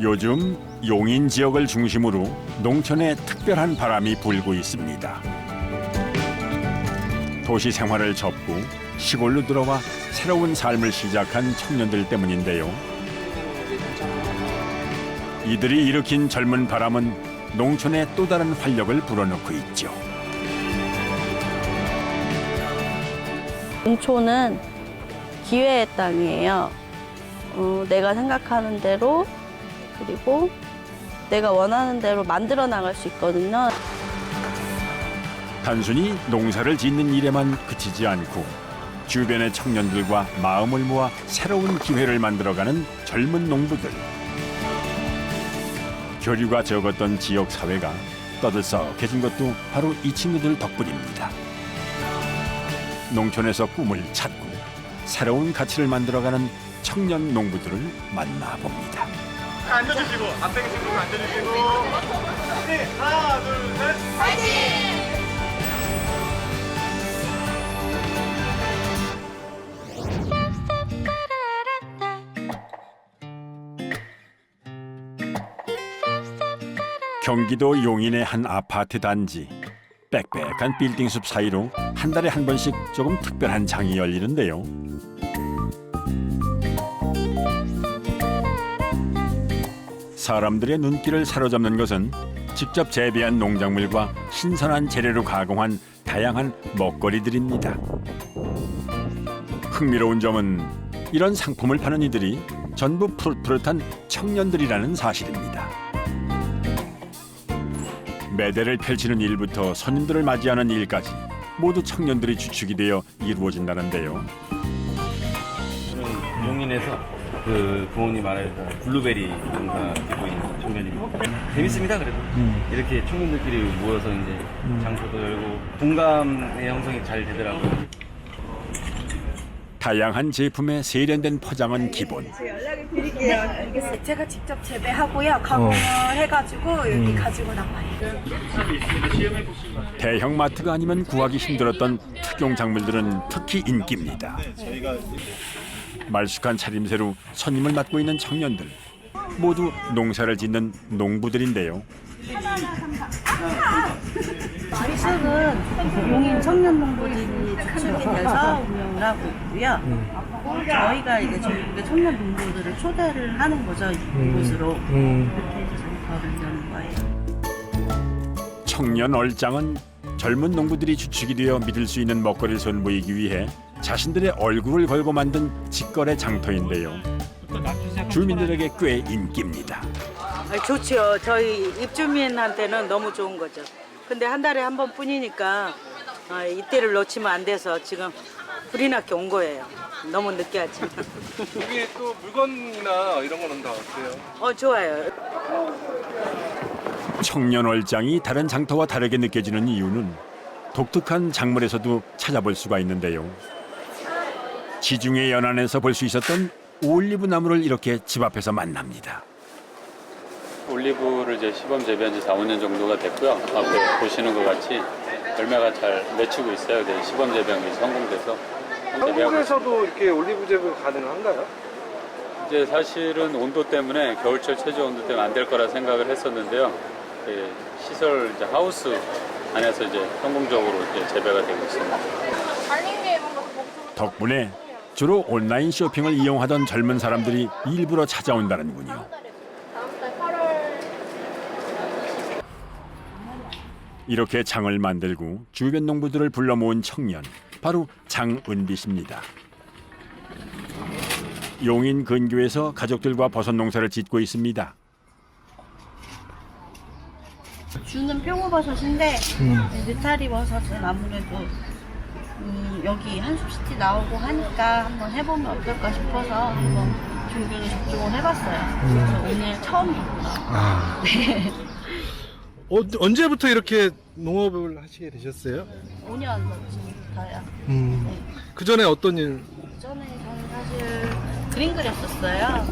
요즘 용인 지역을 중심으로 농촌에 특별한 바람이 불고 있습니다. 도시 생활을 접고 시골로 들어와 새로운 삶을 시작한 청년들 때문인데요. 이들이 일으킨 젊은 바람은 농촌에 또 다른 활력을 불어넣고 있죠. 농촌은 기회의 땅이에요. 내가 생각하는 대로 그리고 내가 원하는 대로 만들어 나갈 수 있거든요. 단순히 농사를 짓는 일에만 그치지 않고 주변의 청년들과 마음을 모아 새로운 기회를 만들어가는 젊은 농부들. 교류가 적었던 지역 사회가 떠들썩해진 것도 바로 이 친구들 덕분입니다. 농촌에서 꿈을 찾고 새로운 가치를 만들어가는 청년 농부들을 만나봅니다. 앉아주시고 앞에 계신 분 앉아주시고 네, 하나 둘셋 파이팅! 경기도 용인의 한 아파트 단지. 빽빽한 빌딩 숲 사이로 한 달에 한 번씩 조금 특별한 장이 열리는데요. 사람들의 눈길을 사로잡는 것은 직접 재배한 농작물과 신선한 재료로 가공한 다양한 먹거리들입니다. 흥미로운 점은 이런 상품을 파는 이들이 전부 푸릇푸릇한 청년들이라는 사실입니다. 매대를 펼치는 일부터 손님들을 맞이하는 일까지 모두 청년들이 주축이 되어 이루어진다는데요. 저는 용인에서 그 부모님 아래에서 블루베리 농사 짓고 있는 청년이고 재밌습니다. 그래도 이렇게 청년들끼리 모여서 이제 장소도 열고 공감의 형성이 잘 되더라고요. 다양한 제품의 세련된 포장은 기본. 연락을 드릴게요. 알겠어요. 제가 직접 재배하고요. 가공을 해가지고 여기 가지고 나와요. 대형 마트가 아니면 구하기 힘들었던 특용 작물들은 특히 인기입니다. 말쑥한 차림새로 손님을 맡고 있는 청년들. 모두 농사를 짓는 농부들인데요. 시식은 용인 청년 농부들이 주축이 돼서 운영을 하고 있고요. 저희가 이제 전국의 청년 농부들을 초대를 하는 거죠, 이곳으로. 그렇게 해서 장터를 여는 거예요. 청년 얼짱은 젊은 농부들이 주축이 되어 믿을 수 있는 먹거리를 선보이기 위해 자신들의 얼굴을 걸고 만든 직거래 장터인데요. 주민들에게 꽤 인기입니다. 좋죠. 저희 입주민한테는 너무 좋은 거죠. 근데 한 달에 한 번뿐이니까 이때를 놓치면 안 돼서 지금 불이 나게 온 거예요. 너무 늦게 하지만. 여기 또 물건이나 이런 거는 다 어때요? 좋아요. 청년 얼짱이 다른 장터와 다르게 느껴지는 이유는 독특한 작물에서도 찾아볼 수가 있는데요. 지중해 연안에서 볼 수 있었던 올리브 나무를 이렇게 집 앞에서 만납니다. 올리브를 이제 시범 재배한 지 4, 5년 정도가 됐고요. 앞에 보시는 것 같이 열매가 잘 맺히고 있어요. 네, 시범 재배한 게 성공돼서 한국에서도 이렇게 올리브 재배 가능한가요? 이제 사실은 온도 때문에 겨울철 최저 온도 때문에 안 될 거라 생각을 했었는데요. 시설 이제 하우스 안에서 이제 성공적으로 이제 재배가 되고 있습니다. 덕분에 주로 온라인 쇼핑을 이용하던 젊은 사람들이 일부러 찾아온다는군요. 이렇게 장을 만들고 주변 농부들을 불러 모은 청년, 바로 장은비 씨입니다. 용인 근교에서 가족들과 버섯 농사를 짓고 있습니다. 주는 표고버섯인데 느타리 버섯은 아무래도 여기 한숲시티 나오고 하니까 한번 해보면 어떨까 싶어서 한번 준비를 접종을 해봤어요. 그래서 오늘 처음이구나. 네. 언제부터 이렇게 농업을 하시게 되셨어요? 5년 넘었어요. 그 전에 어떤 일? 전에 저는 사실 그림 그렸었어요.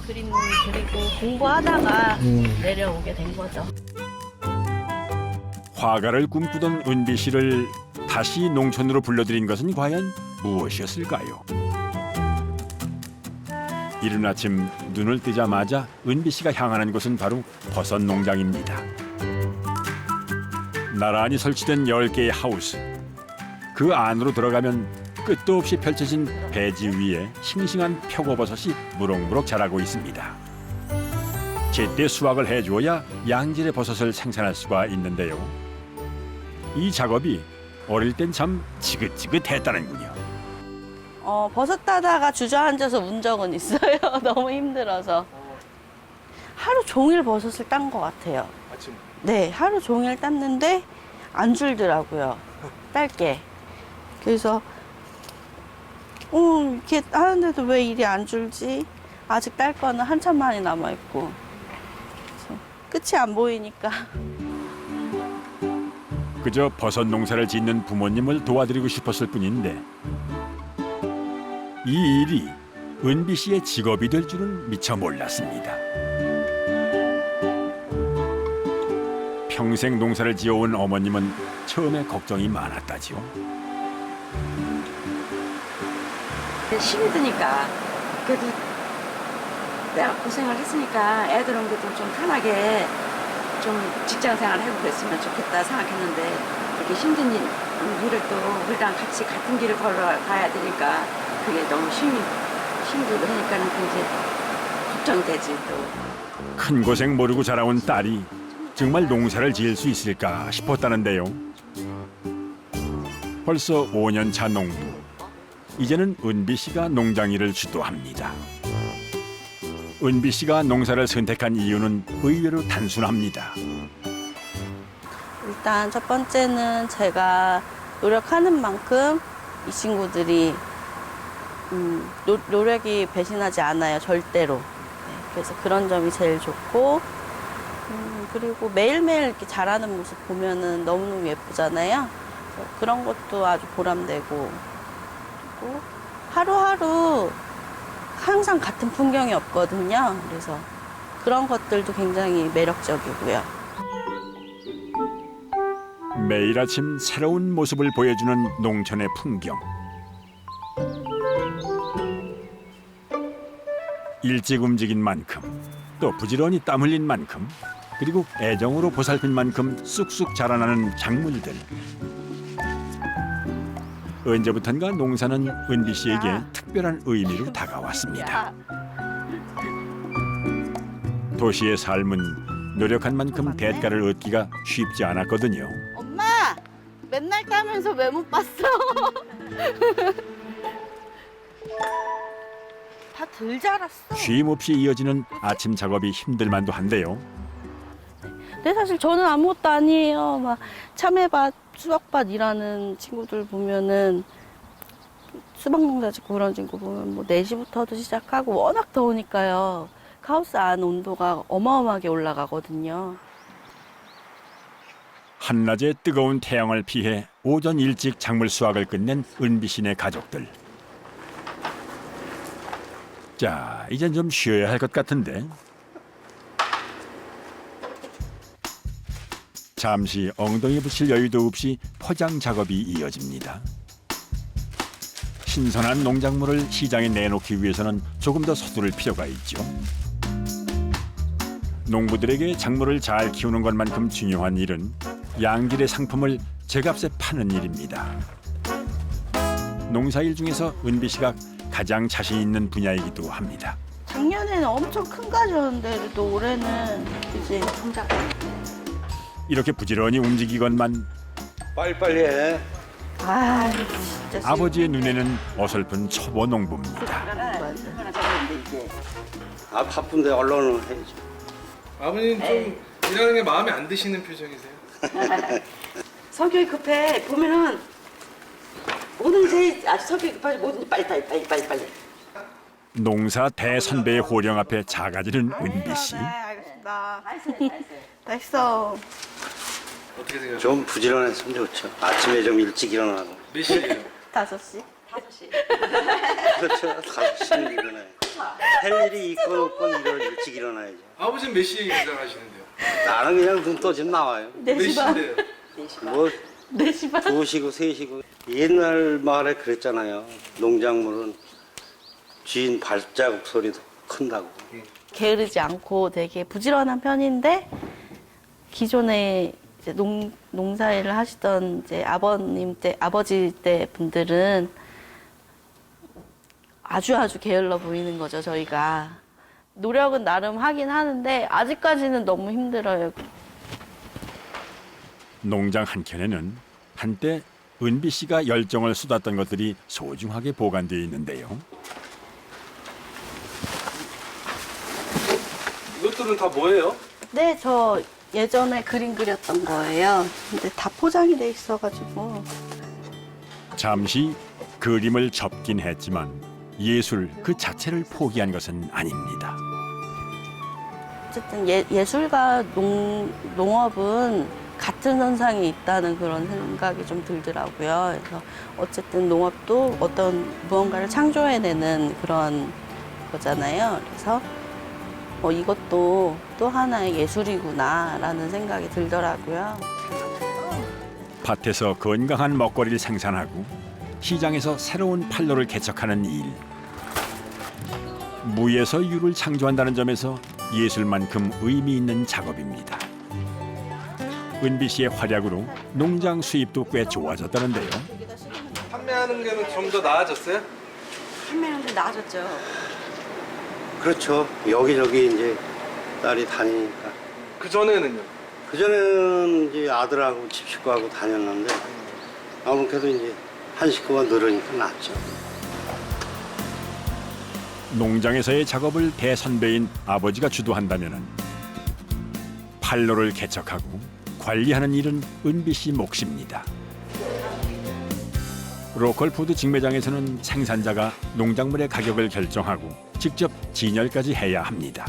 그림 그리고 공부하다가 내려오게 된 거죠. 화가를 꿈꾸던 은비 씨를 다시 농촌으로 불러들인 것은 과연 무엇이었을까요? 이른 아침 눈을 뜨자마자 은비 씨가 향하는 곳은 바로 버섯 농장입니다. 나란히 설치된 10개의 하우스. 그 안으로 들어가면 끝도 없이 펼쳐진 배지 위에 싱싱한 표고버섯이 무럭무럭 자라고 있습니다. 제때 수확을 해주어야 양질의 버섯을 생산할 수가 있는데요. 이 작업이 어릴 땐 참 지긋지긋했다는군요. 버섯 따다가 주저앉아서 운 적은 있어요. 너무 힘들어서. 하루 종일 버섯을 딴 것 같아요. 아침. 네, 하루 종일 땄는데 안 줄더라고요. 딸게. 그래서 이렇게 하는데도 왜 일이 안 줄지? 아직 딸 거는 한참 많이 남아있고. 그래서 끝이 안 보이니까. 그저 버섯 농사를 짓는 부모님을 도와드리고 싶었을 뿐인데 이 일이 은비 씨의 직업이 될 줄은 미처 몰랐습니다. 평생 농사를 지어온 어머님은 처음에 걱정이 많았다지요. 힘드니까 그래도 내가 고생을 했으니까 애들은 그래도 좀 편하게 좀 직장 생활 해보고 그랬으면 좋겠다 생각했는데 이렇게 힘든 일을 또 우리랑 같이 같은 길을 걸어가야 되니까 그게 너무 힘들고 하니까는 이제 걱정이 되지 또. 큰 고생 모르고 자라온 딸이 정말 농사를 지을 수 있을까 싶었다는데요. 벌써 5년 차 농부. 이제는 은비 씨가 농장 일을 주도합니다. 은비 씨가 농사를 선택한 이유는 의외로 단순합니다. 일단 첫 번째는 제가 노력하는 만큼 이 친구들이 노력이 배신하지 않아요. 절대로. 네, 그래서 그런 점이 제일 좋고 그리고 매일매일 이렇게 자라는 모습 보면은 너무너무 예쁘잖아요. 그래서 그런 것도 아주 보람되고 그리고 하루하루 항상 같은 풍경이 없거든요. 그래서 그런 것들도 굉장히 매력적이고요. 매일 아침 새로운 모습을 보여주는 농촌의 풍경. 일찍 움직인 만큼 또 부지런히 땀 흘린 만큼 그리고 애정으로 보살핀 만큼 쑥쑥 자라나는 작물들. 언제부턴가 농사는 은비 씨에게 특별한 의미로 다가왔습니다. 도시의 삶은 노력한 만큼 대가를 얻기가 쉽지 않았거든요. 엄마! 맨날 따면서 왜 못 봤어? 다 덜 자랐어. 쉼 없이 이어지는 아침 작업이 힘들만도 한데요. 근데 사실 저는 아무것도 아니에요. 막 참외밭, 수박밭 일하는 친구들 보면은 수박 농사 짓고 그런 친구 보면 뭐 4시부터도 시작하고 워낙 더우니까요. 하우스 안 온도가 어마어마하게 올라가거든요. 한낮의 뜨거운 태양을 피해 오전 일찍 작물 수확을 끝낸 은비 씨네 가족들. 자, 이젠 좀 쉬어야 할 것 같은데. 잠시 엉덩이 붙일 여유도 없이 포장 작업이 이어집니다. 신선한 농작물을 시장에 내놓기 위해서는 조금 더 서두를 필요가 있죠. 농부들에게 작물을 잘 키우는 것만큼 중요한 일은 양질의 상품을 제값에 파는 일입니다. 농사일 중에서 은비 씨가 가장 자신 있는 분야이기도 합니다. 작년에는 엄청 큰 가지였는데 그래도 올해는 이제 종작. 이렇게 부지런히 움직이건만 빨리빨리 해. 아, 진짜. 아버지의 눈에는 어설픈 초보 농부입니다. 아 바쁜데 언론은 해야죠. 아버님 좀 일하는 게 마음에 안 드시는 표정이세요? 성격이 급해 보면은 뭐든지 아주 성격이 급하지 뭐든지 빨리. 농사 대선배의 호령 앞에 작아지는 은비 씨. 네, 알겠습니다. 다 했어. 어떻게 생각하세요? 좀 부지런했으면 좋죠. 아침에 좀 일찍 일어나고. 몇 시에요? 5시. 그렇죠. 5시는 일어나요. 할 일이 있건 없건 일찍 일어나야죠. 아버지는 몇 시에 시작하시는데요? 나는 그냥 눈 떠지면 나와요. 몇 시인데요? 뭐 4시 반. 2시고 3시고. 옛날 말에 그랬잖아요. 농작물은 긴 발자국 소리도 큰다고. 게으르지 않고 되게 부지런한 편인데 기존에 이제 농사일을 하시던 이제 아버지 때 분들은 아주 게을러 보이는 거죠, 저희가. 노력은 나름 하긴 하는데 아직까지는 너무 힘들어요. 농장 한켠에는 한때 은비 씨가 열정을 쏟았던 것들이 소중하게 보관되어 있는데요. 이것들은 다 뭐예요? 네, 저 예전에 그림 그렸던 거예요. 근데 다 포장이 돼 있어가지고. 잠시 그림을 접긴 했지만 예술 그 자체를 포기한 것은 아닙니다. 어쨌든 예술과 농업은 같은 선상에 있다는 그런 생각이 좀 들더라고요. 그래서 어쨌든 농업도 어떤 무언가를 창조해내는 그런 거잖아요. 그래서 이것도 또 하나의 예술이구나라는 생각이 들더라고요. 밭에서 건강한 먹거리를 생산하고 시장에서 새로운 판로를 개척하는 일. 무에서 유를 창조한다는 점에서 예술만큼 의미 있는 작업입니다. 은비 씨의 활약으로 농장 수입도 꽤 좋아졌다는데요. 판매하는 게는 좀 더 나아졌어요? 판매하는데 나아졌죠. 그렇죠. 여기저기 이제 딸이 다니니까. 그전에는요? 그전에는 이제 아들하고 집 식구하고 다녔는데 아무래도 이제 한 식구가 늘으니까 낫죠. 농장에서의 작업을 대선배인 아버지가 주도한다면 판로를 개척하고 관리하는 일은 은비 씨 몫입니다. 로컬푸드 직매장에서는 생산자가 농작물의 가격을 결정하고 직접 진열까지 해야 합니다.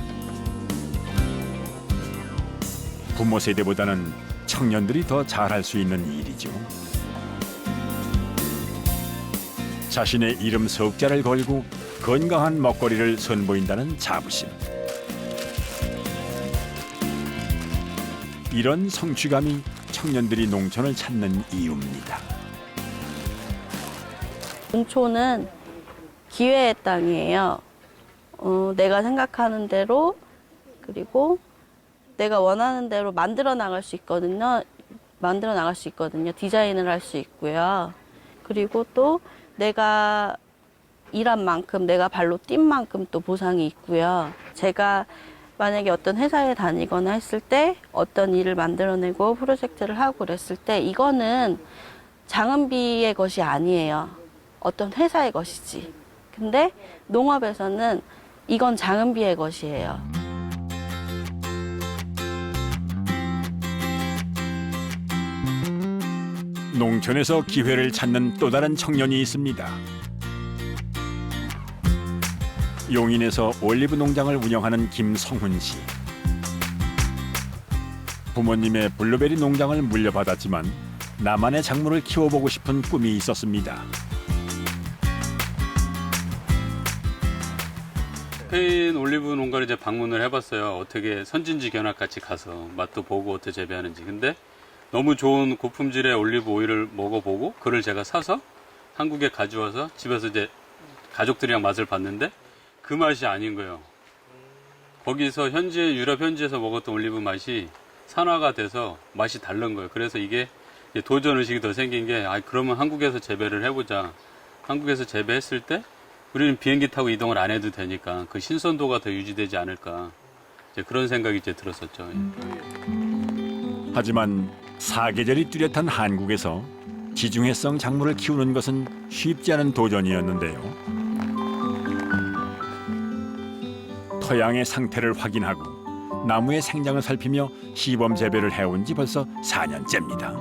부모 세대보다는 청년들이 더 잘할 수 있는 일이죠. 자신의 이름 석자를 걸고 건강한 먹거리를 선보인다는 자부심. 이런 성취감이 청년들이 농촌을 찾는 이유입니다. 농촌은 기회의 땅이에요. 내가 생각하는 대로 그리고 내가 원하는 대로 만들어 나갈 수 있거든요. 디자인을 할 수 있고요. 그리고 또 내가 일한 만큼, 내가 발로 뛴 만큼 또 보상이 있고요. 제가 만약에 어떤 회사에 다니거나 했을 때 어떤 일을 만들어내고 프로젝트를 하고 그랬을 때 이거는 장은비의 것이 아니에요. 어떤 회사의 것이지. 근데 농업에서는 이건 장은비의 것이에요. 농촌에서 기회를 찾는 또 다른 청년이 있습니다. 용인에서 올리브 농장을 운영하는 김성훈 씨. 부모님의 블루베리 농장을 물려받았지만 나만의 작물을 키워보고 싶은 꿈이 있었습니다. 스페인 올리브 농가를 이제 방문을 해봤어요. 어떻게 선진지 견학 같이 가서 맛도 보고 어떻게 재배하는지. 근데 너무 좋은 고품질의 올리브 오일을 먹어보고 그걸 제가 사서 한국에 가져와서 집에서 이제 가족들이랑 맛을 봤는데 그 맛이 아닌 거예요. 거기서 유럽 현지에서 먹었던 올리브 맛이 산화가 돼서 맛이 다른 거예요. 그래서 이게 도전 의식이 더 생긴 게 그러면 한국에서 재배를 해보자. 한국에서 재배했을 때 우리는 비행기 타고 이동을 안 해도 되니까 그 신선도가 더 유지되지 않을까. 이제 그런 생각이 이제 들었었죠. 하지만 사계절이 뚜렷한 한국에서 지중해성 작물을 키우는 것은 쉽지 않은 도전이었는데요. 토양의 상태를 확인하고 나무의 생장을 살피며 시범 재배를 해온 지 벌써 4년째입니다.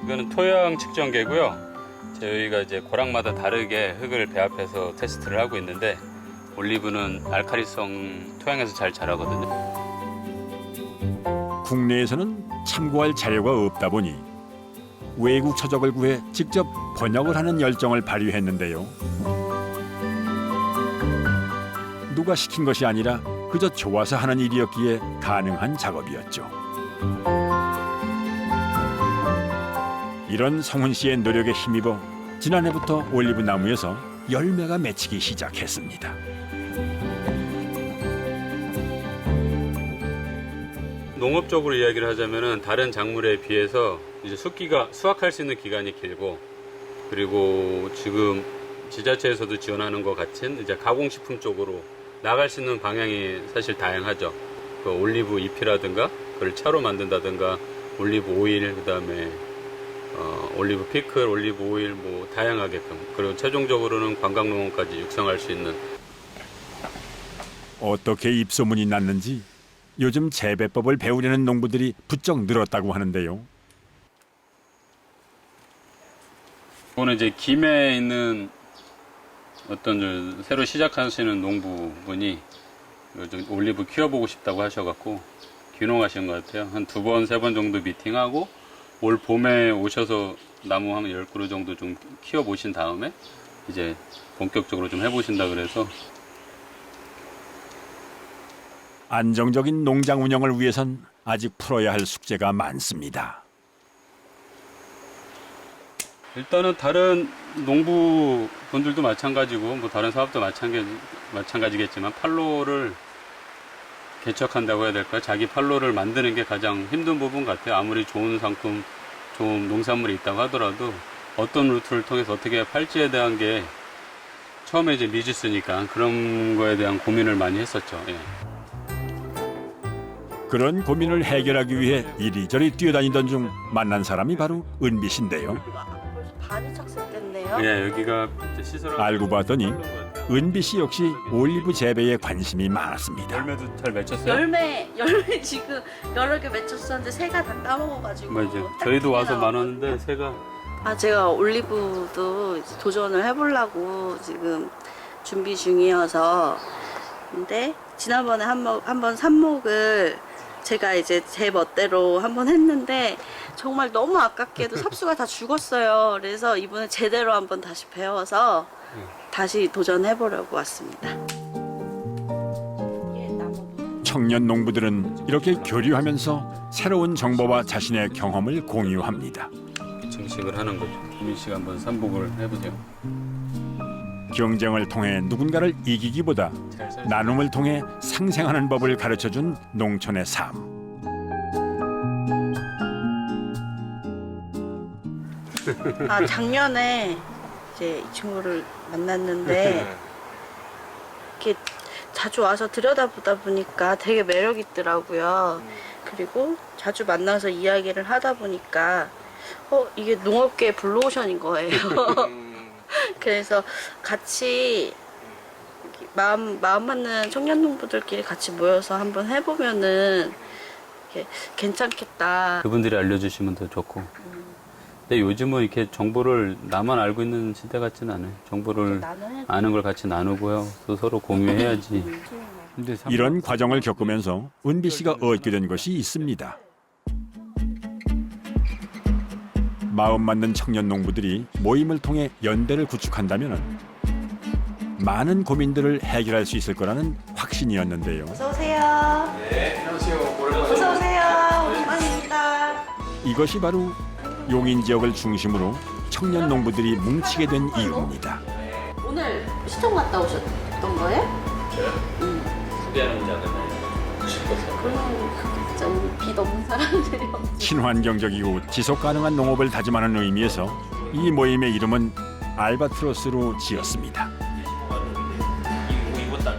이거는 토양 측정계고요. 저희가 이제 고랑마다 다르게 흙을 배합해서 테스트를 하고 있는데 올리브는 알칼리성 토양에서 잘 자라거든요. 국내에서는 참고할 자료가 없다 보니 외국 처적을 구해 직접 번역을 하는 열정을 발휘했는데요. 누가 시킨 것이 아니라 그저 좋아서 하는 일이었기에 가능한 작업이었죠. 이런 성훈 씨의 노력에 힘입어 지난해부터 올리브 나무에서 열매가 맺히기 시작했습니다. 농업적으로 이야기를 하자면은 다른 작물에 비해서 이제 수확할 수 있는 기간이 길고, 그리고 지금 지자체에서도 지원하는 것 같은 이제 가공식품 쪽으로 나갈 수 있는 방향이 사실 다양하죠. 그 올리브 잎이라든가 그걸 차로 만든다든가 올리브 오일, 그다음에 올리브 피클, 올리브 오일 뭐 다양하게끔, 그리고 최종적으로는 관광농업까지 육성할 수 있는. 어떻게 입소문이 났는지 요즘 재배법을 배우려는 농부들이 부쩍 늘었다고 하는데요. 이거는 이제 김해에 있는 어떤 새로 시작하시는 농부분이 요즘 올리브 키워보고 싶다고 하셔갖고 귀농하신 것 같아요. 한 2번, 3번 정도 미팅하고 올 봄에 오셔서 나무 한 10그루 정도 좀 키워보신 다음에 이제 본격적으로 좀 해보신다 그래서. 안정적인 농장 운영을 위해선 아직 풀어야 할 숙제가 많습니다. 일단은 다른 농부분들도 마찬가지고 뭐 다른 사업도 마찬가지겠지만 판로를 개척한다고 해야 될까요? 자기 판로를 만드는 게 가장 힘든 부분 같아요. 아무리 좋은 상품, 좋은 농산물이 있다고 하더라도 어떤 루트를 통해서 어떻게 팔지에 대한 게 처음에 이제 미지수니까 그런 거에 대한 고민을 많이 했었죠. 예. 그런 고민을 해결하기 위해 이리저리 뛰어다니던 중 만난 사람이 바로 은비 씨인데요. 반이 착색됐네요. 예, 여기가 이제 시설. 알고 봤더니 은비 씨 역시 올리브 재배에 관심이 많았습니다. 열매도 잘 맺혔어요? 열매 지금 여러 개 맺혔었는데 새가 다 까먹어가지고. 맞아요. 저희도 와서 많았는데 새가. 제가 올리브도 이제 도전을 해보려고 지금 준비 중이어서. 근데 지난번에 한번 삽목을 제가 이제 제 멋대로 한번 했는데 정말 너무 아깝게도 삽수가 다 죽었어요. 그래서 이번에 제대로 한번 다시 배워서 다시 도전해보려고 왔습니다. 청년 농부들은 이렇게 교류하면서 새로운 정보와 자신의 경험을 공유합니다. 증식을 하는 거죠. 김민 씨가 한번 삼복을 해보세요. 경쟁을 통해 누군가를 이기기보다 나눔을 통해 상생하는 법을 가르쳐준 농촌의 삶. 작년에 이제 이 친구를 만났는데 이렇게 자주 와서 들여다보다 보니까 되게 매력 있더라고요. 그리고 자주 만나서 이야기를 하다 보니까 이게 농업계의 블루오션인 거예요. 그래서 같이 마음 맞는 청년 농부들끼리 같이 모여서 한번 해보면은 괜찮겠다. 그분들이 알려주시면 더 좋고. 근데 요즘은 이렇게 정보를 나만 알고 있는 시대 같지는 않아요. 정보를 아는 걸 같이 나누고요. 또 서로 공유해야지. 근데 이런 과정을 겪으면서 은비 씨가 얻게 된 것이 있습니다. 마음 맞는 청년 농부들이 모임을 통해 연대를 구축한다면 많은 고민들을 해결할 수 있을 거라는 확신이었는데요. 어서 오세요. 네, 안녕하세요. 어서 오세요. 오랜만입니다. 이것이 바로 용인 지역을 중심으로 청년 농부들이 뭉치게 된 이유입니다. 오늘 시청 갔다 오셨던 거예요? 소개하는 자는 그러면 진짜 오늘 비 넘는 사람들이 친환경적이고 지속 가능한 농업을 다짐하는 의미에서 이 모임의 이름은 알바트로스로 지었습니다.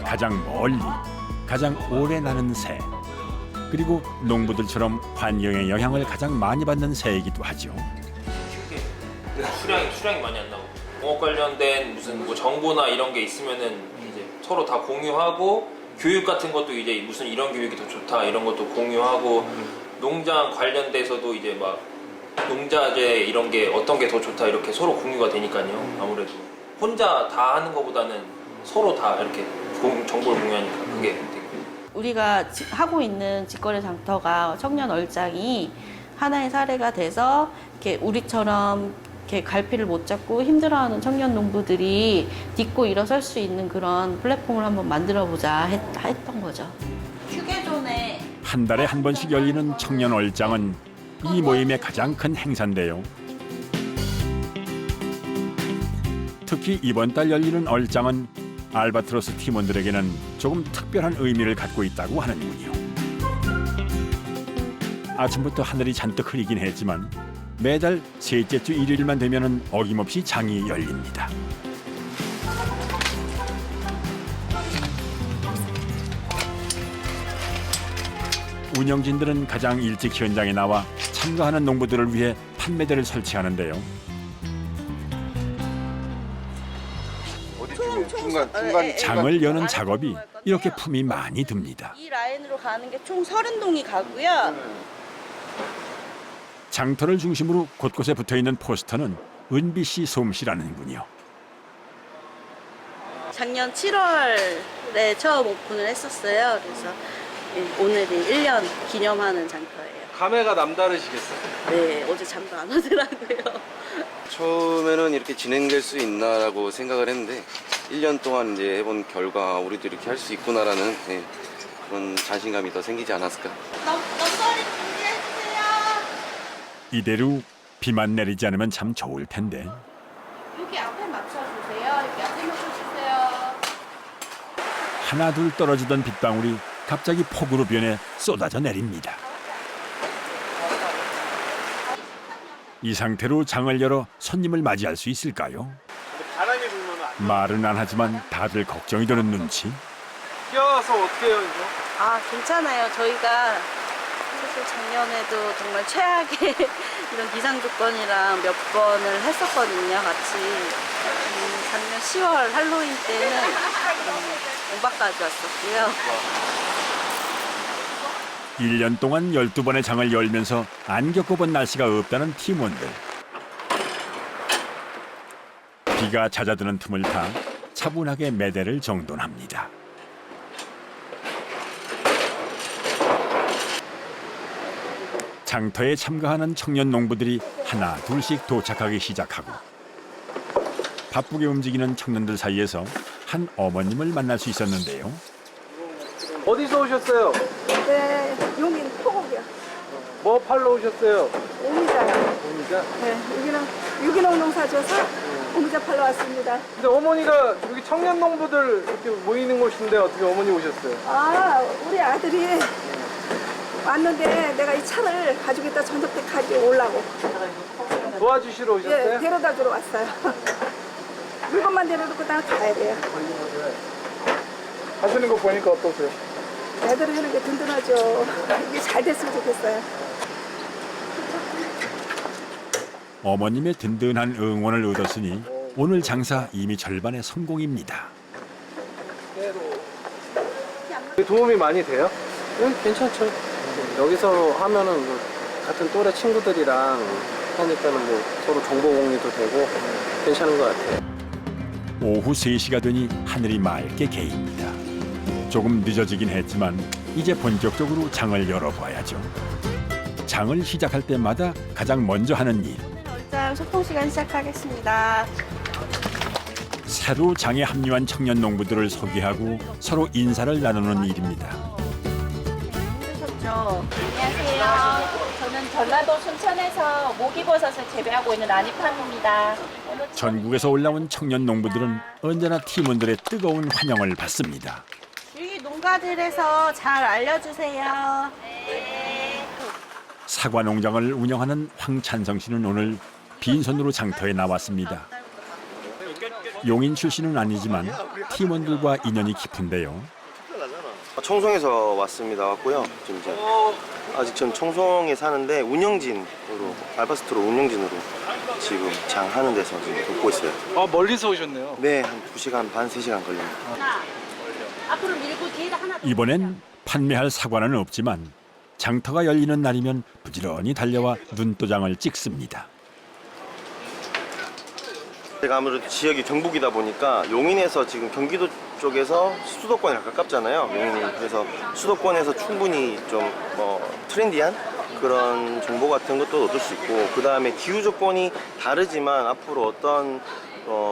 가장 멀리, 가장 오래 나는 새, 그리고 농부들처럼 환경의 영향을 가장 많이 받는 새이기도 하죠. 수량이 많이 안 나오고 농업 관련된 무슨 뭐 정보나 이런 게 있으면은 이제 서로 다 공유하고 교육 같은 것도 이제 무슨 이런 교육이 더 좋다 이런 것도 공유하고 농장 관련돼서도 이제 막 농자재 이런 게 어떤 게 더 좋다 이렇게 서로 공유가 되니까요. 아무래도 혼자 다 하는 것보다는 서로 다 이렇게 정보를 공유하니까 그게 되게 우리가 하고 있는 직거래 장터가 청년 얼짱이 하나의 사례가 돼서 이렇게 우리처럼 이렇게 갈피를 못 잡고 힘들어하는 청년 농부들이 딛고 일어설 수 있는 그런 플랫폼을 한번 만들어보자 했던 거죠. 휴게존에 한 달에 한 번씩 열리는 청년 얼짱은 이 모임의 가장 큰 행사인데요. 특히 이번 달 열리는 얼장은 알바트로스 팀원들에게는 조금 특별한 의미를 갖고 있다고 하는군요. 아침부터 하늘이 잔뜩 흐리긴 했지만 매달 셋째 주 일요일만 되면은 어김없이 장이 열립니다. 운영진들은 가장 일찍 현장에 나와 참가하는 농부들을 위해 판매대를 설치하는데요. 장을 여는 작업이 이렇게 품이 많이 듭니다. 이 라인으로 가는 게 총 30동이 가고요. 장터를 중심으로 곳곳에 붙어있는 포스터는 은비 씨 솜씨라는군요. 작년 7월에 처음 오픈을 했었어요. 그래서 오늘이 1년 기념하는 장터예요. 감회가 남다르시겠어요? 네, 어제 잠도 안 오더라고요. 처음에는 이렇게 진행될 수 있나라고 생각을 했는데 1년 동안 이제 해본 결과 우리도 이렇게 할 수 있구나라는 그런 자신감이 더 생기지 않았을까. 넘버리 준비해주세요. 이대로 비만 내리지 않으면 참 좋을 텐데. 여기 앞에 맞춰주세요. 여기 앞에 맞춰주세요. 하나 둘 떨어지던 빗방울이 갑자기 폭우로 변해 쏟아져 내립니다. 이 상태로 장을 열어 손님을 맞이할 수 있을까요? 바람이 불면 안 말은 안 하지만 다들 걱정이 되는 눈치. 뛰어서 어떻게 해요, 이거? 아, 괜찮아요. 저희가 사실 작년에도 정말 최악의 이런 기상 조건이랑 몇 번을 했었거든요, 같이. 작년 10월 할로윈 때는 우박까지 왔었고요. 1년 동안 12번의 장을 열면서 안 겪어본 날씨가 없다는 팀원들. 비가 잦아드는 틈을 타 차분하게 매대를 정돈합니다. 장터에 참가하는 청년 농부들이 하나 둘씩 도착하기 시작하고 바쁘게 움직이는 청년들 사이에서 한 어머님을 만날 수 있었는데요. 어디서 오셨어요? 네, 용인 포곡이요. 뭐 팔러 오셨어요? 오미자요. 오미자? 네, 여기는 유기농 농사 지어서 오미자 팔러 왔습니다. 근데 어머니가 여기 청년 농부들 이렇게 모이는 곳인데 어떻게 어머니 오셨어요? 아, 우리 아들이 왔는데 내가 이 차를 가지고 있다 전적대까지 오려고. 도와주시러 오셨어요? 예, 데려다 주러 왔어요. 물건만 데려놓고 나 가야 돼요. 하시는 거 보니까 어떠세요? 애들 하는 게 든든하죠. 이게 잘 됐으면 좋겠어요. 어머님의 든든한 응원을 얻었으니 오늘 장사 이미 절반의 성공입니다. 도움이 많이 돼요? 네, 괜찮죠. 여기서 하면은 뭐 같은 또래 친구들이랑 하니까는 뭐 서로 정보 공유도 되고 괜찮은 것 같아요. 오후 3시가 되니 하늘이 맑게 개입니다. 조금 늦어지긴 했지만 이제 본격적으로 장을 열어봐야죠. 장을 시작할 때마다 가장 먼저 하는 일. 얼장 소통 시간 시작하겠습니다. 새로 장에 합류한 청년 농부들을 소개하고 서로 인사를 나누는 일입니다. 힘드셨죠? 안녕하세요. 저는 전라도 순천에서 목이버섯을 재배하고 있는 안희팜입니다. 전국에서 올라온 청년 농부들은 언제나 팀원들의 뜨거운 환영을 받습니다. 주위 농가들에서 잘 알려주세요. 사과 농장을 운영하는 황찬성 씨는 오늘 빈손으로 장터에 나왔습니다. 용인 출신은 아니지만 팀원들과 인연이 깊은데요. 청송에서 왔습니다. 왔고요. 지금 이제 아직 전 청송에 사는데 운영진으로 알바스트로 운영진으로 지금 장하는 데서 지금 돕고 있어요. 아, 멀리서 오셨네요. 네, 한 2시간 반, 3시간 걸립니다. 앞으로 밀고 뒤에다 하나 더. 이번엔 판매할 사과는 없지만 장터가 열리는 날이면 부지런히 달려와 눈도장을 찍습니다. 제가 아무래도 지역이 경북이다 보니까 용인에서 지금 경기도 쪽에서 수도권에 가깝잖아요. 용인이. 그래서 수도권에서 충분히 좀 트렌디한 그런 정보 같은 것도 얻을 수 있고, 그 다음에 기후 조건이 다르지만 앞으로 어떤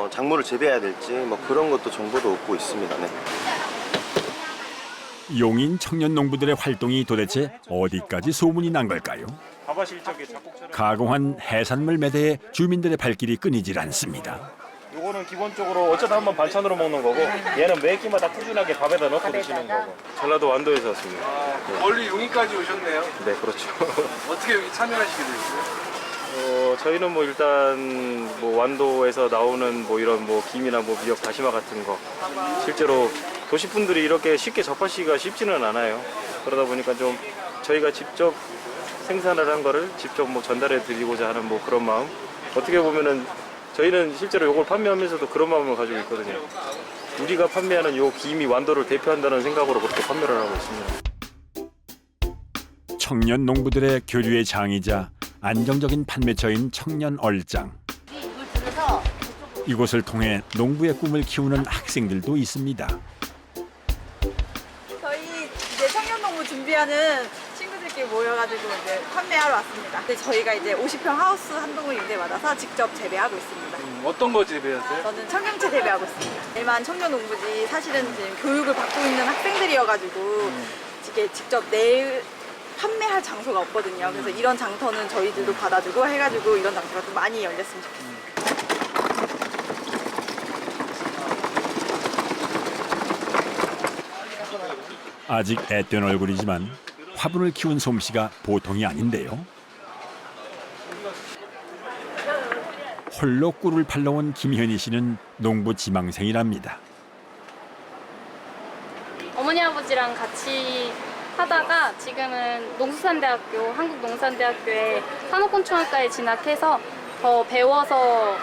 작물을 재배해야 될지 그런 것도 정보도 얻고 있습니다. 네. 용인 청년 농부들의 활동이 도대체 어디까지 소문이 난 걸까요? 가공한 해산물 매대에 주민들의 발길이 끊이질 않습니다. 요거는 거는 기본적으로 어쩌다 한번 반찬으로 먹는 거고 얘는 매 끼마다 꾸준하게 밥에다 넣고 드시는 거고. 전라도 완도에서 왔습니다. 멀리 용인까지 오셨네요. 네, 그렇죠. 어떻게 여기 참여하시게 되셨어요? 저희는 뭐 일단 뭐 완도에서 나오는 뭐 이런 뭐 김이나 뭐 미역, 다시마 같은 거 실제로 도시 분들이 이렇게 쉽게 접하시기가 쉽지는 않아요. 그러다 보니까 좀 저희가 직접 생산을 한 거를 직접 뭐 전달해 드리고자 하는 뭐 그런 마음. 어떻게 보면은 저희는 실제로 이걸 판매하면서도 그런 마음을 가지고 있거든요. 우리가 판매하는 요 김이 완도를 대표한다는 생각으로 그렇게 판매를 하고 있습니다. 청년 농부들의 교류의 장이자 안정적인 판매처인 청년 얼짱. 이곳을 통해 농부의 꿈을 키우는 학생들도 있습니다. 저희 이제 청년농부 준비하는 친구들끼리 모여가지고 이제 판매하러 왔습니다. 근데 저희가 이제 50평 하우스 한 동을 임대받아서 직접 재배하고 있습니다. 어떤 거 재배하세요? 저는 청경채 재배하고 있습니다. 일반 청년농부지 사실은 지금 교육을 받고 있는 학생들이어가지고 이게 직접 판매할 장소가 없거든요. 그래서 이런 장터는 저희들도 받아주고 해가지고 이런 장소가 좀 많이 열렸으면 좋겠어요. 아직 앳된 얼굴이지만 화분을 키운 솜씨가 보통이 아닌데요. 홀로 꿀을 팔러 온 김현희 씨는 농부 지망생이랍니다. 어머니 아버지랑 같이 하다가 지금은 농수산대학교, 한국농수산대학교에 산업군청학과에 진학해서 더 배워서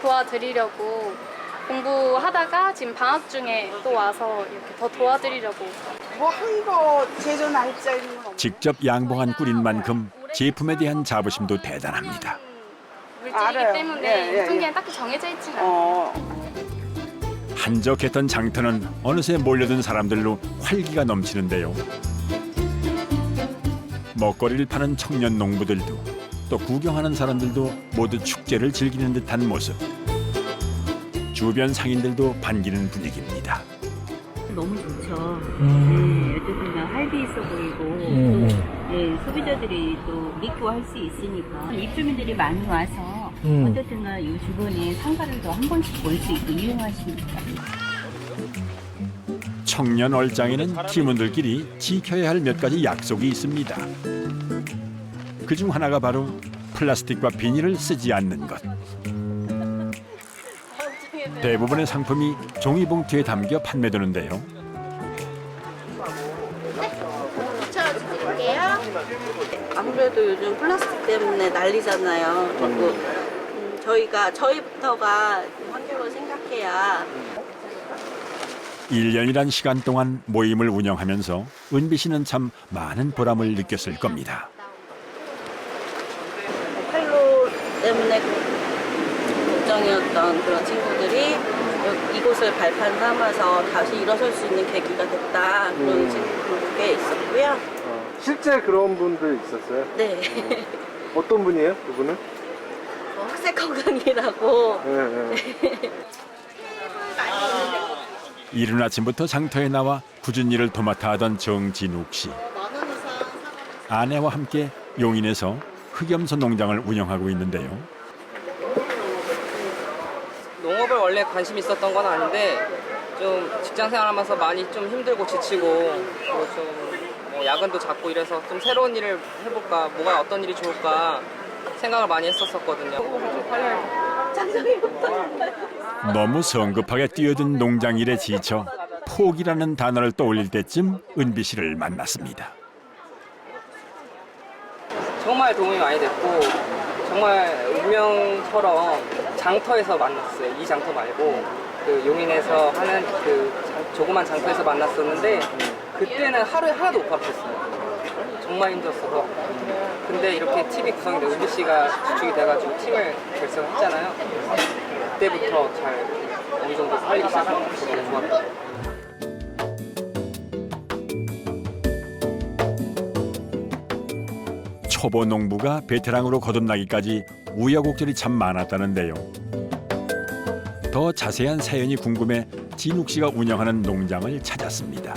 도와드리려고 공부하다가 지금 방학 중에 또 와서 이렇게 더 도와드리려고. 뭐 한 거 제조 날짜 있는 거 없나요? 직접 양봉한 꿀인 만큼 제품에 대한 자부심도 대단합니다. 물질이기 때문에 유통기한이 딱히 정해져 있지는 않아요. 한적했던 장터는 어느새 몰려든 사람들로 활기가 넘치는데요. 먹거리를 파는 청년 농부들도 또 구경하는 사람들도 모두 축제를 즐기는 듯한 모습. 주변 상인들도 반기는 분위기입니다. 너무 좋죠. 네, 어쨌든 할비 있어 보이고 또 네, 소비자들이 또 믿고 할 수 있으니까 입주민들이 많이 와서 어쨌든 이 주변에 상가를 더 한 번씩 볼 수 있고 이용하시니까. 청년 얼짱에는 팀원들끼리 지켜야 할 몇 가지 약속이 있습니다. 그중 하나가 바로 플라스틱과 비닐을 쓰지 않는 것. 대부분의 상품이 종이봉투에 담겨 판매되는데요. 아무래도 요즘 플라스틱 때문에 난리잖아요. 그리고 저희부터가 환경을 생각해야. 1년이란 시간 동안 모임을 운영하면서 은비 씨는 참 많은 보람을 느꼈을 겁니다. 팔로 때문에 걱정이었던 그런 친구들이 이곳을 발판 삼아서 다시 일어설 수 있는 계기가 됐다. 그런 친구들도 꽤 있었고요. 실제 그런 분들 있었어요? 네. 어떤 분이에요? 그분은? 흑색 건강이라고. 네. 이른 아침부터 장터에 나와 굳은 일을 도맡아 하던 정진욱 씨. 아내와 함께 용인에서 흑염소 농장을 운영하고 있는데요. 농업을 원래 관심이 있었던 건 아닌데 좀 직장 생활하면서 많이 좀 힘들고 지치고 좀 뭐 야근도 잦고 이래서 좀 새로운 일을 해볼까, 뭐가 어떤 일이 좋을까 생각을 많이 했었거든요. 너무 성급하게 뛰어든 농장 일에 지쳐 포기라는 단어를 떠올릴 때쯤 은비 씨를 만났습니다. 정말 도움이 많이 됐고 정말 운명처럼 장터에서 만났어요. 이 장터 말고 그 용인에서 하는 그 조그만 장터에서 만났었는데 그때는 하루에 하나도 못 갚았어요. 정말 힘들었어서. 근데 이렇게 팀이 구성이 돼 은비 씨가 주축이 돼가지고 팀을 결성했잖아요. 그때부터 잘 어느 정도 살리기 시작한 것 같아서 너무 좋았어요. 초보 농부가 베테랑으로 거듭나기까지 우여곡절이 참 많았다는데요. 더 자세한 사연이 궁금해 진욱 씨가 운영하는 농장을 찾았습니다.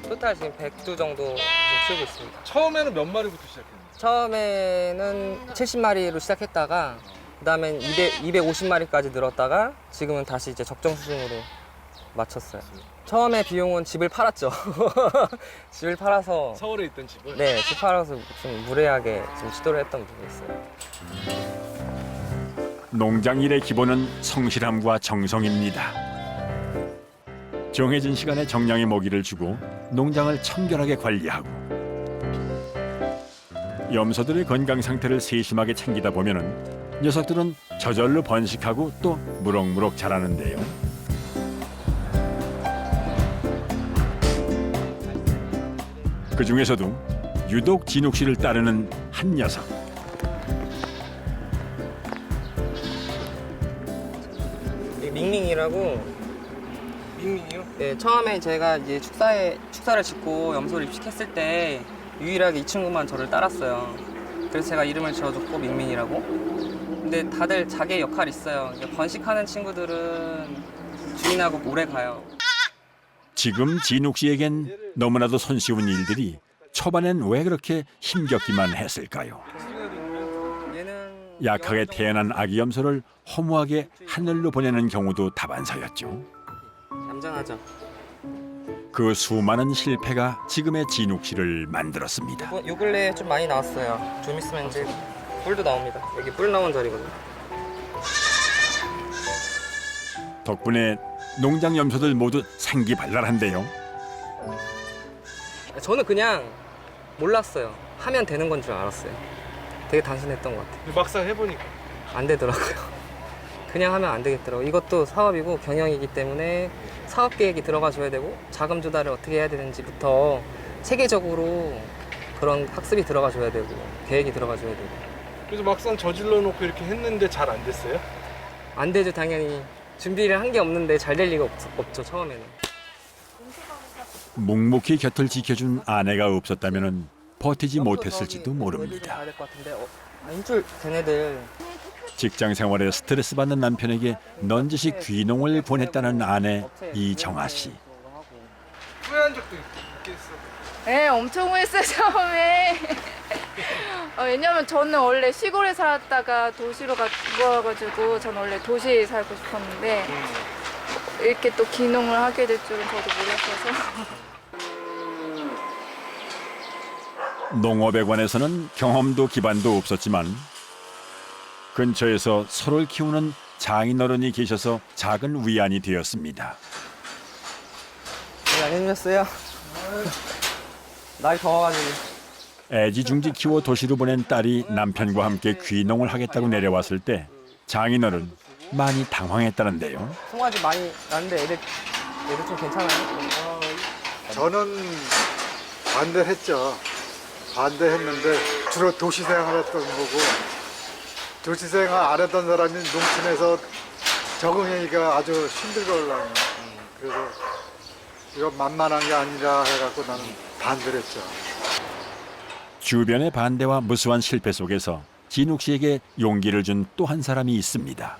토탈 지금 100두 정도 키우고 있습니다. 처음에는 몇 마리부터 시작했나요? 처음에는 70마리로 시작했다가 그다음에 250마리까지 늘었다가 지금은 다시 이제 적정 수준으로 맞췄어요. 처음에 비용은 집을 팔았죠. 집을 팔아서 서울에 있던 집을? 네, 집 팔아서 좀 무례하게 좀 시도를 했던 부분이 있어요. 농장 일의 기본은 성실함과 정성입니다. 정해진 시간에 정량의 먹이를 주고 농장을 청결하게 관리하고 염소들의 건강 상태를 세심하게 챙기다 보면은 녀석들은 저절로 번식하고 또 무럭무럭 자라는데요. 그 중에서도 유독 진욱 씨를 따르는 한 녀석. 밍밍이라고. 밍밍이요? 네, 처음에 제가 이제 축사를 짓고 염소를 입식했을 때 유일하게 이 친구만 저를 따랐어요. 그래서 제가 이름을 지어줬고 밍밍이라고. 근데 다들 자기의 역할이 있어요. 번식하는 친구들은 주인하고 오래 가요. 지금 진욱 씨에겐 너무나도 손쉬운 일들이 초반엔 왜 그렇게 힘겹기만 했을까요? 약하게 태어난 아기 염소를 허무하게 하늘로 보내는 경우도 다반사였죠. 얌전하죠. 그 수많은 실패가 지금의 진욱 씨를 만들었습니다. 요 근래에 좀 많이 나왔어요. 좀 있으면 이제 뿔도 나옵니다. 여기 뿔 나온 자리거든요. 덕분에 농장 염소들 모두 생기발랄한데요. 저는 그냥 몰랐어요. 하면 되는 건 줄 알았어요. 되게 단순했던 것 같아요. 막상 해보니까 안 되더라고요. 그냥 하면 안 되겠더라고요. 이것도 사업이고 경영이기 때문에 사업 계획이 들어가줘야 되고 자금 조달을 어떻게 해야 되는지부터 체계적으로 그런 학습이 들어가줘야 되고 계획이 들어가줘야 되고. 그래서 막상 저질러 놓고 이렇게 했는데 잘 안 됐어요? 안 되죠, 당연히. 준비를 한 게 없는데 잘 될 리가 없죠, 처음에는. 묵묵히 곁을 지켜준 아내가 없었다면 버티지 못했을지도 모릅니다. 일주일 된 애들. 직장 생활에 스트레스 받는 남편에게 넌지시 귀농을 보냈다는 아내 이정아 씨. 후회한 적도 있겠어. 네, 엄청 후회했어요, 처음에. 왜냐면 저는 원래 시골에 살았다가 도시로 와가지고 저는 원래 도시에 살고 싶었는데 이렇게 또 귀농을 하게 될 줄은 저도 몰랐어서. 농업에 관해서는 경험도 기반도 없었지만 근처에서 소를 키우는 장인어른이 계셔서 작은 위안이 되었습니다. 네, 안녕하셨어요. 날이 더워가지고. 애지중지 키워 도시로 보낸 딸이 남편과 함께 귀농을 하겠다고 내려왔을 때 장인어른 많이 당황했다는데요. 송아지 많이 났는데 애들 좀 괜찮아요? 저는 반대를 했죠. 반대했는데 주로 도시 생활했던 거고 도시 생활 안 했던 사람이 농촌에서 적응하기가 아주 힘들거든요. 그래서 이거 만만한 게 아니라 해갖고 나는 반대를 했죠. 주변의 반대와 무수한 실패 속에서 진욱 씨에게 용기를 준 또 한 사람이 있습니다.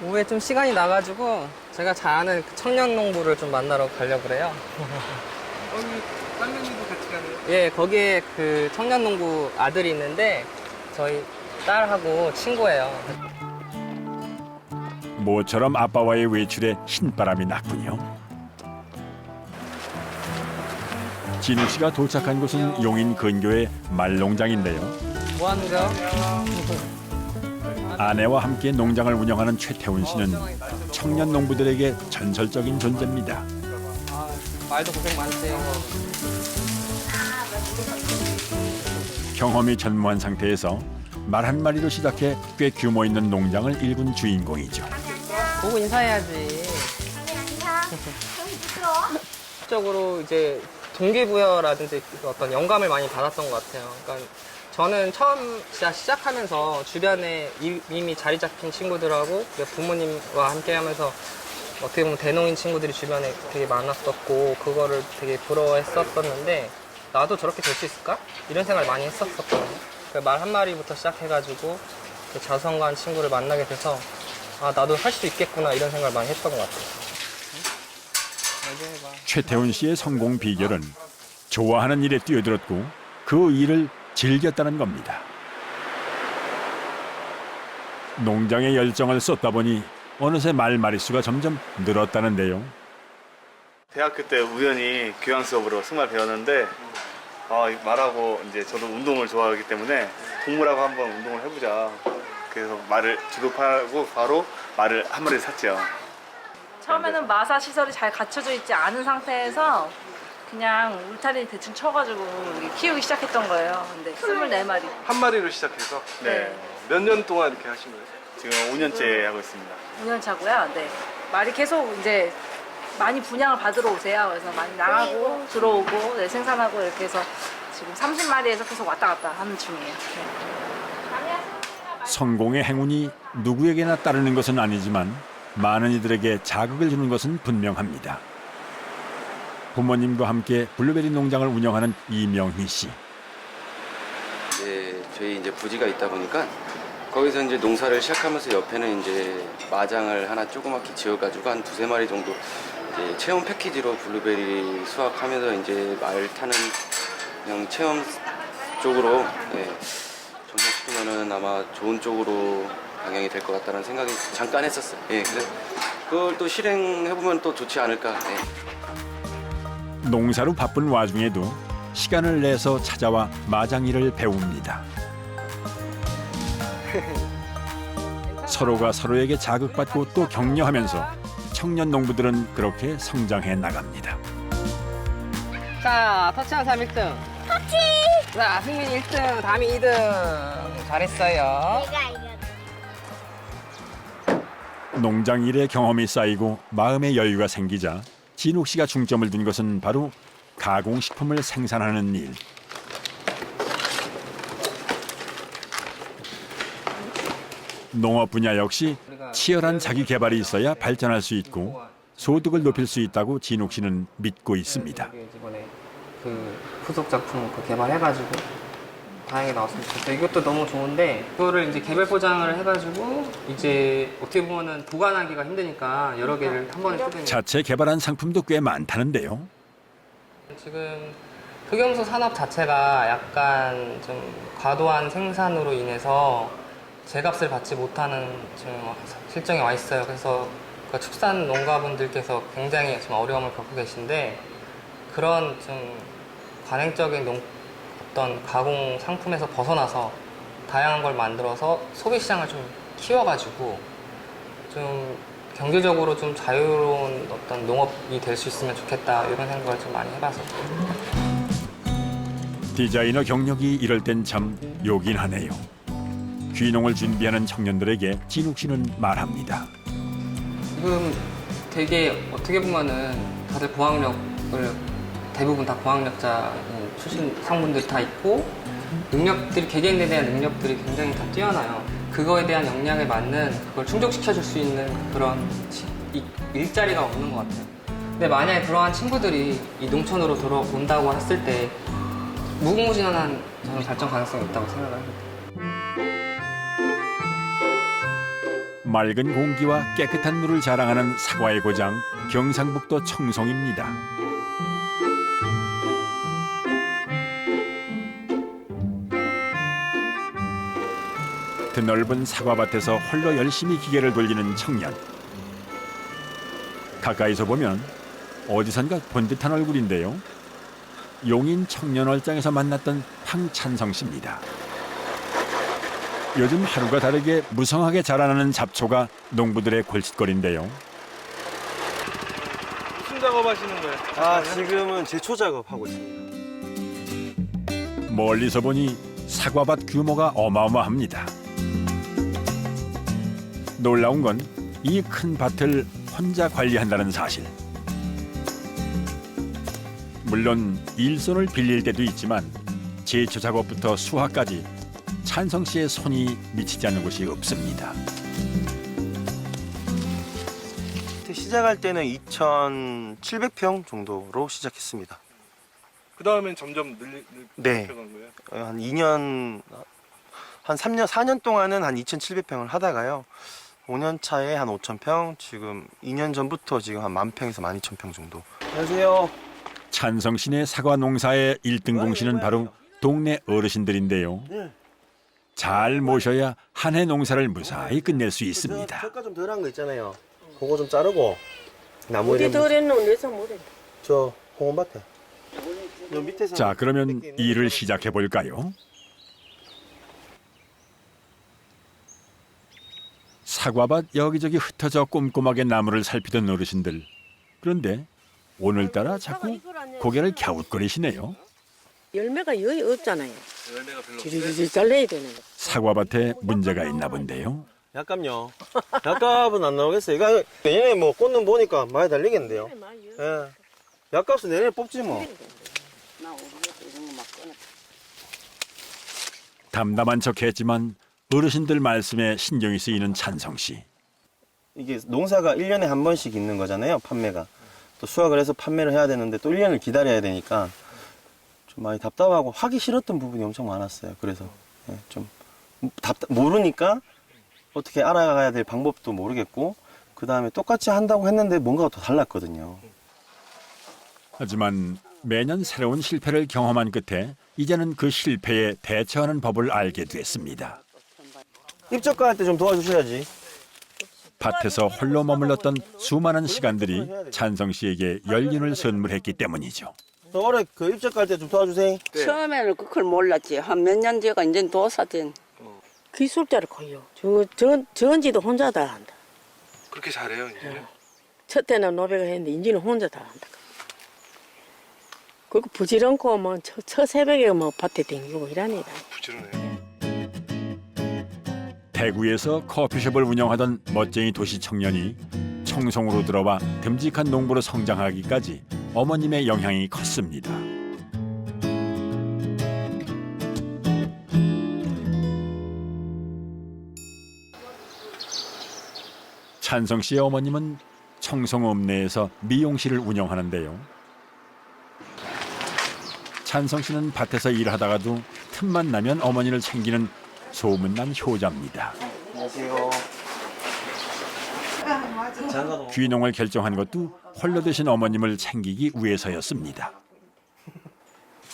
오후에 좀 시간이 나가지고 제가 잘 아는 그 청년 농부를 좀 만나러 가려고 그래요. 딸내미도 같이 가네요? 예, 거기에 그 청년 농부 아들이 있는데 저희 딸하고 친구예요. 모처럼 아빠와의 외출에 신바람이 났군요. 진욱 씨가 도착한 곳은 용인 근교의 말농장인데요. 뭐 하는 거요? 아내와 함께 농장을 운영하는 최태훈 씨는 청년 농부들에게 전설적인 존재입니다. 말도 고생 많으세요. 경험이 전무한 상태에서 말 한 마리로 시작해 꽤 규모 있는 농장을 일군 주인공이죠. 보고 인사해야지. 적으로 이제 동기부여라든지 어떤 영감을 많이 받았던 것 같아요. 그러니까 저는 처음 시작하면서 주변에 이미 자리 잡힌 친구들하고 부모님과 함께 하면서 어떻게 보면 대농인 친구들이 주변에 되게 많았었고 그거를 되게 부러워했었었는데 나도 저렇게 될 수 있을까? 이런 생각을 많이 했었거든요. 말 한 마리부터 시작해가지고 자선관 친구를 만나게 돼서 아 나도 할 수 있겠구나 이런 생각을 많이 했던 것 같아요. 최태훈 씨의 성공 비결은 좋아하는 일에 뛰어들었고 그 일을 즐겼다는 겁니다. 농장에 열정을 쏟다 보니 어느새 말 마리수가 점점 늘었다는데요. 대학교 때 우연히 교양 수업으로 승말 배웠는데 말하고 이제 저도 운동을 좋아하기 때문에 동물하고 한번 운동을 해보자. 그래서 말을 주급하고 바로 말을 한 마리 샀죠. 처음에는 마사 시설이 잘 갖춰져 있지 않은 상태에서 그냥 울타리 대충 쳐가지고 키우기 시작했던 거예요. 근데 24마리. 한 마리로 시작해서 몇 년 동안 이렇게 하신 거예요? 지금 5년째 하고 있습니다. 5년 차고요. 네. 말이 계속 이제 많이 분양을 받으러 오세요. 그래서 많이 나가고 들어오고 생산하고 이렇게 해서 지금 30마리에서 계속 왔다 갔다 하는 중이에요. 네. 성공의 행운이 누구에게나 따르는 것은 아니지만 많은 이들에게 자극을 주는 것은 분명합니다. 부모님과 함께 블루베리 농장을 운영하는 이명희 씨. 저희 이제 부지가 있다 보니까 거기서 이제 농사를 시작하면서 옆에는 이제 마장을 하나 조그맣게 지어가지고 한 2-3마리 정도 이제 체험 패키지로 블루베리 수확하면서 이제 말 타는 그냥 체험 쪽으로 접목시키면은 아마 좋은 쪽으로 방향이 될 것 같다는 생각이 잠깐 했었어요. 그래서 그걸 또 실행해보면 또 좋지 않을까. 농사로 바쁜 와중에도 시간을 내서 찾아와 마장 일을 배웁니다. 서로가 서로에게 자극받고 또 격려하면서 청년 농부들은 그렇게 성장해 나갑니다. 자, 터치한 사람 1등. 터치! 자, 승민 1등, 담이 2등. 잘했어요. 농장 일에 경험이 쌓이고 마음의 여유가 생기자 진욱 씨가 중점을 둔 것은 바로 가공식품을 생산하는 일. 농업 분야 역시 치열한 자기 개발이 있어야 발전할 수 있고 소득을 높일 수 있다고 진욱 씨는 믿고 있습니다. 이번에 그 후속 작품 개발해가지고 다행히 나왔으면 좋겠어요. 이것도 너무 좋은데 그거를 이제 개별 포장을 해가지고 이제 어떻게 보면은 보관하기가 힘드니까 여러 개를 한 번에 쓰든지. 자체 개발한 상품도 꽤 많다는데요. 지금 흑염소 산업 자체가 약간 좀 과도한 생산으로 인해서 제값을 받지 못하는 지금 실정에 와 있어요. 그래서 그 축산 농가분들께서 굉장히 좀 어려움을 겪고 계신데 그런 좀 관행적인 어떤 가공 상품에서 벗어나서 다양한 걸 만들어서 소비 시장을 좀 키워가지고 좀 경제적으로 좀 자유로운 어떤 농업이 될 수 있으면 좋겠다 이런 생각을 좀 많이 해봐서. 디자이너 경력이 이럴 땐 참 요긴하네요. 귀농을 준비하는 청년들에게 진욱 씨는 말합니다. 지금 되게 어떻게 보면은 다들 고학력을 대부분 다 고학력자 출신 상분들이 다 있고 능력들이 개개인에 대한 능력들이 굉장히 다 뛰어나요. 그거에 대한 역량에 맞는 그걸 충족시켜 줄 수 있는 그런 일자리가 없는 것 같아요. 근데 만약에 그러한 친구들이 이 농촌으로 들어온다고 했을 때 무궁무진한 저는 발전 가능성이 있다고 생각을 합니다. 맑은 공기와 깨끗한 물을 자랑하는 사과의 고장 경상북도 청송입니다. 드넓은 사과밭에서 홀로 열심히 기계를 돌리는 청년. 가까이서 보면 어디선가 본 듯한 얼굴인데요. 용인 청년월장에서 만났던 황찬성 씨입니다. 요즘 하루가 다르게 무성하게 자라나는 잡초가 농부들의 골칫거리인데요. 무슨 작업하시는 거예요? 지금은 제초 작업하고 있습니다. 멀리서 보니 사과밭 규모가 어마어마합니다. 놀라운 건 이 큰 밭을 혼자 관리한다는 사실. 물론 일손을 빌릴 때도 있지만 제초 작업부터 수확까지 찬성 씨의 손이 미치지 않는 곳이 없습니다. 시작할 때는 2,700평 정도로 시작했습니다. 그 다음엔 점점 늘려간 거예요? 한 2년, 한 3년, 4년 동안은 한 2,700평을 하다가요. 5년 차에 한 5,000평, 지금 2년 전부터 지금 한 10,000평에서 12,000평 정도. 안녕하세요. 찬성 씨네 사과 농사의 1등 공신은 바로 동네 어르신들인데요. 잘 모셔야 한 해 농사를 무사히 끝낼 수 있습니다. 젓가 좀 덜한 거 있잖아요. 그거 좀 자르고 나무 어디 덜했노? 내서 못해. 저 홍원밭에. 저 밑에서. 자, 그러면 일을 시작해 볼까요? 사과밭 여기저기 흩어져 꼼꼼하게 나무를 살피던 어르신들. 그런데 오늘따라 자꾸 고개를 갸웃거리시네요. 열매가 여기 없잖아요. 지리지리 잘라야 되는 거. 사과밭에 문제가 있나 본데요. 약감요. 약값은 안 나오겠어요. 이거 내년에 뭐 꽃는 보니까 많이 달리겠는데요. 예. 약값은 내년에 뽑지 뭐. 담담한 척했지만 어르신들 말씀에 신경이 쓰이는 찬성 씨. 이게 농사가 1년에 한 번씩 있는 거잖아요, 판매가. 또 수확을 해서 판매를 해야 되는데 또 1년을 기다려야 되니까 좀 많이 답답하고 하기 싫었던 부분이 엄청 많았어요. 그래서 좀 모르니까 어떻게 알아가야 될 방법도 모르겠고 그 다음에 똑같이 한다고 했는데 뭔가가 더 달랐거든요. 하지만 매년 새로운 실패를 경험한 끝에 이제는 그 실패에 대처하는 법을 알게 됐습니다. 입적할 때 좀 도와주셔야지. 밭에서 홀로 머물렀던 수많은 시간들이 찬성 씨에게 연륜을 선물했기 때문이죠. 올해 그 입적할 때 좀 도와주세요. 처음에는 그걸 몰랐지. 한 몇 년 뒤가 이제 도사된. 기술자를 거요. 전지도 혼자 다 한다. 그렇게 잘해요, 이제는? 첫 때는 노배가 했는데 이제는 혼자 다 한다. 그리고 부지런고 뭐 첫 새벽에 뭐 밭에 댕기고 이러니. 부지런해요. 대구에서 커피숍을 운영하던 멋쟁이 도시 청년이 청송으로 들어와 듬직한 농부로 성장하기까지 어머님의 영향이 컸습니다. 찬성 씨의 어머님은 청송읍 내에서 미용실을 운영하는데요. 찬성 씨는 밭에서 일하다가도 틈만 나면 어머니를 챙기는 소문난 효자입니다. 안녕하세요. 귀농을 결정한 것도 홀로 드신 어머님을 챙기기 위해서였습니다.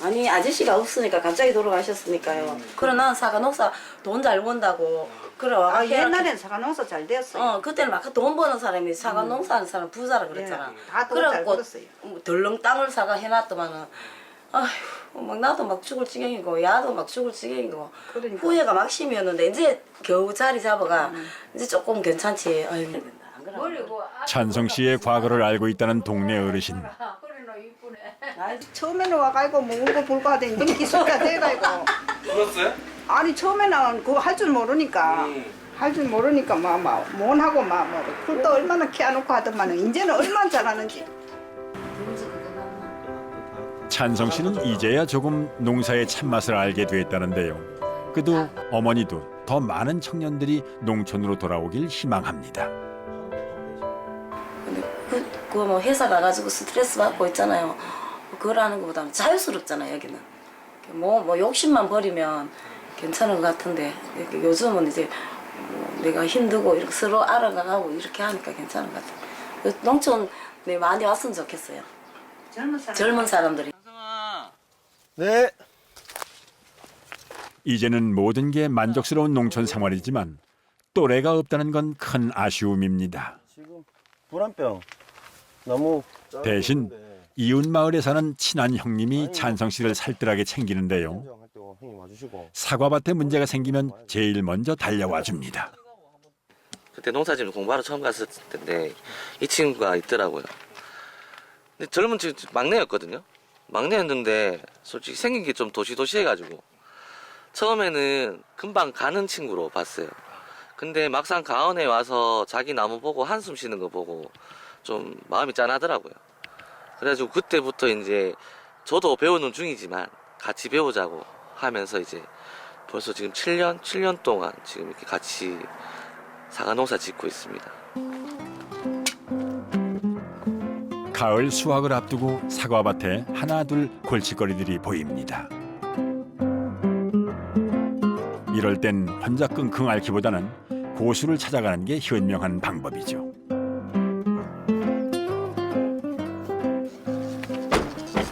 아니 아저씨가 없으니까 갑자기 돌아가셨으니까요. 그러나 사과 농사 돈 잘 번다고 그래 와. 옛날엔 사과 농사 잘 됐어요. 그때는 막 돈 버는 사람이 사과 농사하는 사람 부자라 그랬잖아. 다 돈 잘 벌었어요. 덜렁 땅을 사과 해놨더만은 아휴 막 나도 막 죽을 지경이고 야도 막 죽을 지경이고 후회가 막 심이었는데 이제 겨우 자리 잡아가 이제 조금 괜찮지. 아유. 찬성 씨의 과거를 알고 있다는 동네 어르신. 처음에는 와가지고 뭐 울고 불고 하더니 이제 기술자 돼가지고. 울었어요? 아니 처음에는 그거 할 줄 모르니까. 할 줄 모르니까 막 못하고 막 풀도 얼마나 키워놓고 하더만은 이제는 얼마나 잘하는지. 찬성 씨는 이제야 조금 농사의 참맛을 알게 됐다는데요. 그도 어머니도 더 많은 청년들이 농촌으로 돌아오길 희망합니다. 그거 뭐 회사 가가지고 스트레스 받고 있잖아요. 그걸 하는 것보다는 자유스럽잖아요, 여기는. 뭐 욕심만 버리면 괜찮은 것 같은데 요즘은 이제 내가 힘들고 이렇게 서로 알아가고 이렇게 하니까 괜찮은 것 같아요. 농촌 많이 왔으면 좋겠어요. 젊은 사람들이. 네. 이제는 모든 게 만족스러운 농촌 생활이지만 또래가 없다는 건 큰 아쉬움입니다. 불안병. 너무 대신 이웃 마을에 사는 친한 형님이 찬성 씨를 살뜰하게 챙기는데요. 사과밭에 문제가 생기면 제일 먼저 달려와 줍니다. 그때 농사짓는 공부하러 처음 갔을 텐데 이 친구가 있더라고요. 근데 젊은 친구 막내였거든요. 막내였는데 솔직히 생긴 게 좀 도시도시해가지고 처음에는 금방 가는 친구로 봤어요. 근데 막상 가은에 와서 자기 나무 보고 한숨 쉬는 거 보고 좀 마음이 짠하더라고요. 그래가지고 그때부터 이제 저도 배우는 중이지만 같이 배우자고 하면서 이제 벌써 지금 7년 동안 지금 이렇게 같이 사과 농사 짓고 있습니다. 가을 수확을 앞두고 사과밭에 하나둘 골칫거리들이 보입니다. 이럴 땐 혼자 끙끙 앓기보다는 고수를 찾아가는 게 현명한 방법이죠.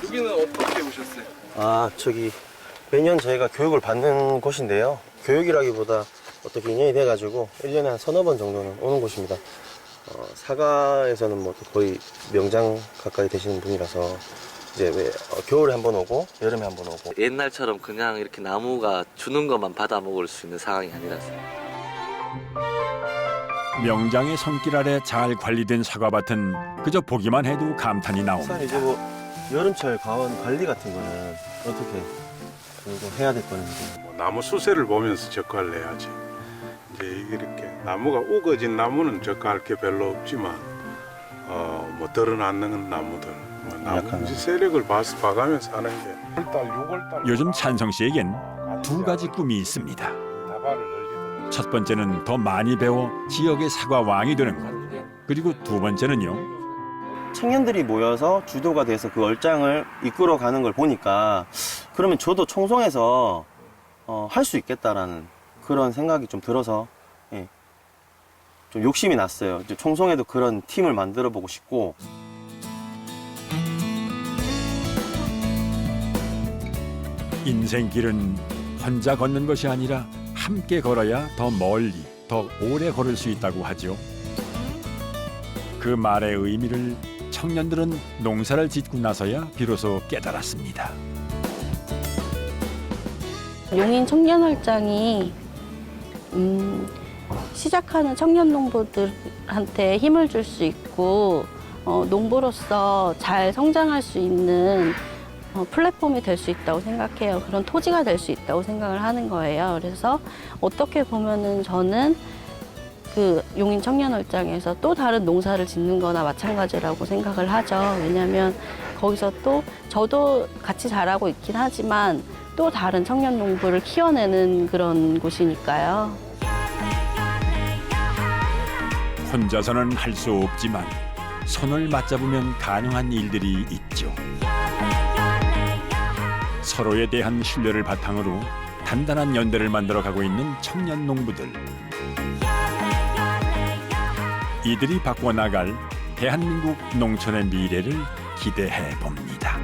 여기는 어떻게 오셨어요? 저기 매년 저희가 교육을 받는 곳인데요. 교육이라기보다 어떻게 인연이 돼가지고 1년에 한 서너 번 정도는 오는 곳입니다. 사과에서는 뭐 거의 명장 가까이 되시는 분이라서 이제 겨울에 한 번 오고 여름에 한 번 오고. 옛날처럼 그냥 이렇게 나무가 주는 것만 받아 먹을 수 있는 상황이 아니라서. 명장의 손길 아래 잘 관리된 사과밭은 그저 보기만 해도 감탄이 나옵니다. 이제 뭐 여름철 과원 관리 같은 거는 어떻게 해야 될 건지. 나무 수세를 보면서 적과를 해야지. 이제 이게 이렇게 나무가 우거진 나무는 적과할 게 별로 없지만 뭐 드러나는 나무들, 뭐 나무 세력을 봐가면서 하는 게 1달, 6월달. 요즘 찬성 씨에겐 두 가지 꿈이 있습니다. 첫 번째는 더 많이 배워 지역의 사과 왕이 되는 것. 그리고 두 번째는요. 청년들이 모여서 주도가 돼서 그 얼장을 이끌어가는 걸 보니까 그러면 저도 청송에서 할 수 있겠다라는 그런 생각이 좀 들어서 좀 욕심이 났어요. 이제 청송에도 그런 팀을 만들어 보고 싶고. 인생길은 혼자 걷는 것이 아니라 함께 걸어야 더 멀리, 더 오래 걸을 수 있다고 하죠. 그 말의 의미를 청년들은 농사를 짓고 나서야 비로소 깨달았습니다. 용인 청년월장이 시작하는 청년 농부들한테 힘을 줄 수 있고 농부로서 잘 성장할 수 있는 플랫폼이 될 수 있다고 생각해요. 그런 토지가 될 수 있다고 생각을 하는 거예요. 그래서 어떻게 보면은 저는 그 용인 청년월장에서 또 다른 농사를 짓는 거나 마찬가지라고 생각을 하죠. 왜냐하면 거기서 또 저도 같이 자라고 있긴 하지만 또 다른 청년 농부를 키워내는 그런 곳이니까요. 혼자서는 할 수 없지만 손을 맞잡으면 가능한 일들이 있죠. 서로에 대한 신뢰를 바탕으로 단단한 연대를 만들어가고 있는 청년 농부들. 이들이 바꿔나갈 대한민국 농촌의 미래를 기대해 봅니다.